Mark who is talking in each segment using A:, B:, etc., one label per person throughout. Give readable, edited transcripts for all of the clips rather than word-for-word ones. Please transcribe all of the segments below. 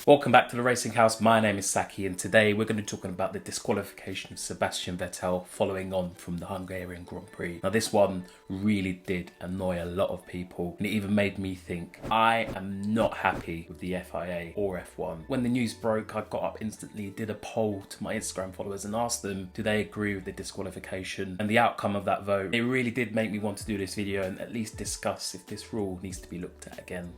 A: Welcome back to the Racing House. My name is Sakki, and today we're going to be talking about the disqualification of Sebastian Vettel following on from the Hungarian Grand Prix. Now this one really did annoy a lot of people, and it even made me think. I am not happy with the FIA or F1. When the news broke, I got up instantly, did a poll to my Instagram followers and asked them, do they agree with the disqualification and the outcome of that vote? It really did make me want to do this video and at least discuss if this rule needs to be looked at again.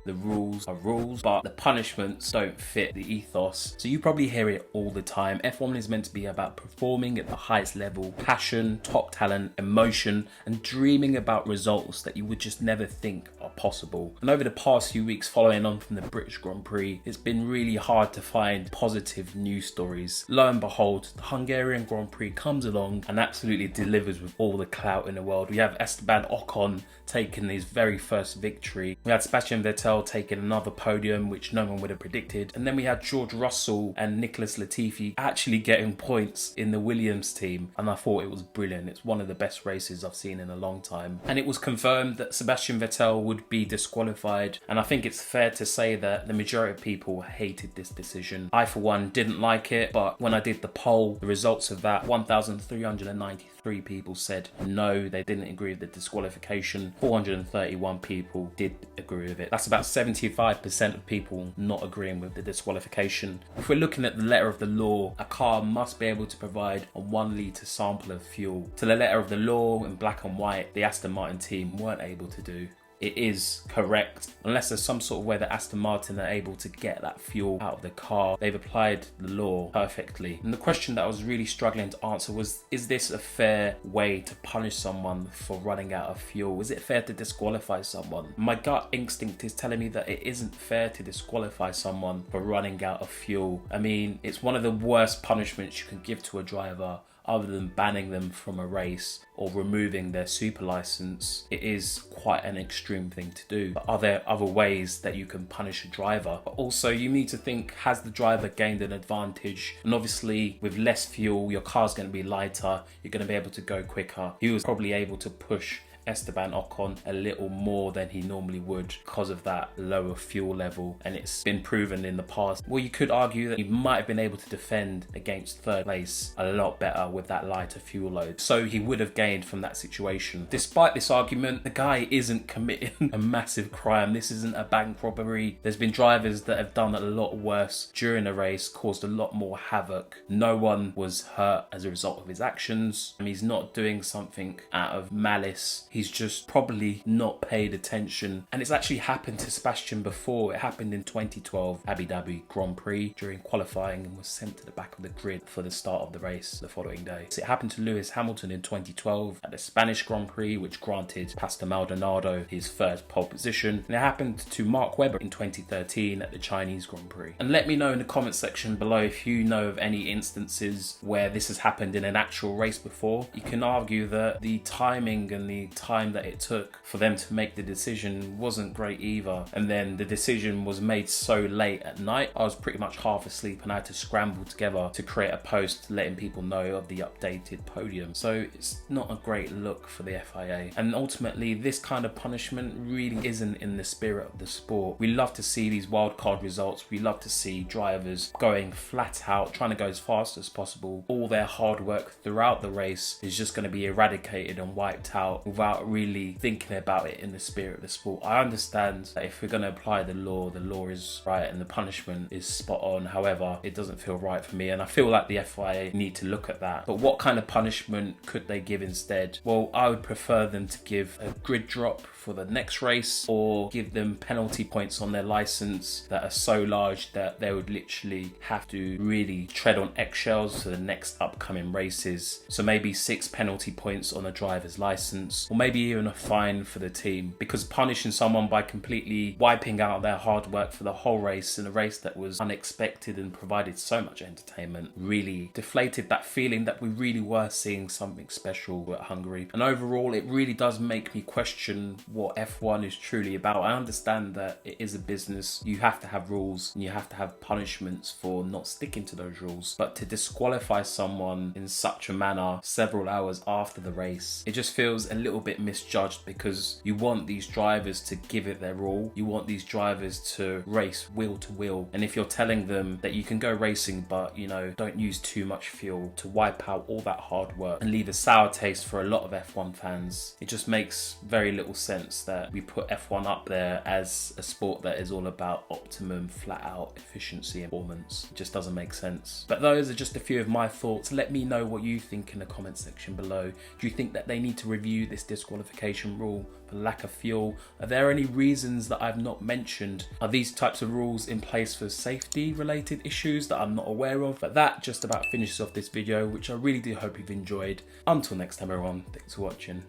A: The rules are rules, but the punishments don't fit the ethos. So you probably hear it all the time. F1 is meant to be about performing at the highest level, passion, top talent, emotion, and dreaming about results that you would just never think are possible. And over the past few weeks following on from the British Grand Prix, it's been really hard to find positive news stories. Lo and behold, the Hungarian Grand Prix comes along and absolutely delivers with all the clout in the world. We have Esteban Ocon taking his very first victory. We had Sebastian Vettel taking another podium, which no one would have predicted. And then we had George Russell and Nicholas Latifi actually getting points in the Williams team. And I thought it was brilliant. It's one of the best races I've seen in a long time. And it was confirmed that Sebastian Vettel would be disqualified. And I think it's fair to say that the majority of people hated this decision. I, for one, didn't like it. But when I did the poll, the results of that, 1,393 people said no, they didn't agree with the disqualification. 431 people did agree with it. That's about 75% of people not agreeing with the disqualification. If we're looking at the letter of the law, a car must be able to provide a 1 litre sample of fuel. To the letter of the law in black and white, the Aston Martin team weren't able to do. It is correct, unless there's some sort of way that Aston Martin are able to get that fuel out of the car. They've applied the law perfectly. And the question that I was really struggling to answer was, is this a fair way to punish someone for running out of fuel? Is it fair to disqualify someone? My gut instinct is telling me that it isn't fair to disqualify someone for running out of fuel. I mean, it's one of the worst punishments you can give to a driver, other than banning them from a race or removing their super license. It is quite an extreme thing to do. But are there other ways that you can punish a driver? But also you need to think, has the driver gained an advantage? And obviously with less fuel, your car's going to be lighter, you're going to be able to go quicker. He was probably able to push Esteban Ocon a little more than he normally would because of that lower fuel level, and it's been proven in the past. Well, you could argue that he might have been able to defend against third place a lot better with that lighter fuel load, so he would have gained from that situation. Despite this argument, the guy isn't committing a massive crime. This isn't a bank robbery. There's been drivers that have done a lot worse during the race, caused a lot more havoc. No one was hurt as a result of his actions, and he's not doing something out of malice. He's just probably not paid attention. And it's actually happened to Sebastian before. It happened in 2012 Abu Dhabi Grand Prix during qualifying and was sent to the back of the grid for the start of the race the following day. So it happened to Lewis Hamilton in 2012 at the Spanish Grand Prix, which granted Pastor Maldonado his first pole position. And it happened to Mark Webber in 2013 at the Chinese Grand Prix. And let me know in the comment section below if you know of any instances where this has happened in an actual race before. You can argue that the timing and the time that it took for them to make the decision wasn't great either, and then the decision was made so late at night. I was pretty much half asleep and I had to scramble together to create a post letting people know of the updated podium. So it's not a great look for the FIA, and ultimately this kind of punishment really isn't in the spirit of the sport. We love to see these wildcard results. We love to see drivers going flat out, trying to go as fast as possible. All their hard work throughout the race is just going to be eradicated and wiped out without really thinking about it in the spirit of the sport. I understand that if we're going to apply the law is right and the punishment is spot on. However, it doesn't feel right for me, and I feel like the FIA need to look at that. But what kind of punishment could they give instead? Well, I would prefer them to give a grid drop for the next race, or give them penalty points on their license that are so large that they would literally have to really tread on eggshells for the next upcoming races. So maybe 6 penalty points on a driver's license, or maybe even a fine for the team, because punishing someone by completely wiping out their hard work for the whole race in a race that was unexpected and provided so much entertainment really deflated that feeling that we really were seeing something special at Hungary. And overall, it really does make me question what F1 is truly about. I understand that it is a business. You have to have rules and you have to have punishments for not sticking to those rules. But to disqualify someone in such a manner several hours after the race, it just feels a little bit bit misjudged, because you want these drivers to give it their all. You want these drivers to race wheel to wheel. And if you're telling them that you can go racing, but don't use too much fuel, to wipe out all that hard work and leave a sour taste for a lot of F1 fans, it just makes very little sense that we put F1 up there as a sport that is all about optimum, flat out efficiency and performance. It just doesn't make sense. But those are just a few of my thoughts. Let me know what you think in the comment section below. Do you think that they need to review this disqualification rule for lack of fuel? Are there any reasons that I've not mentioned? Are these types of rules in place for safety related issues that I'm not aware of? But that just about finishes off this video, which I really do hope you've enjoyed. Until next time everyone, thanks for watching.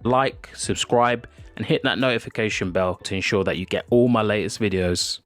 A: Like, subscribe, and hit that notification bell to ensure that you get all my latest videos.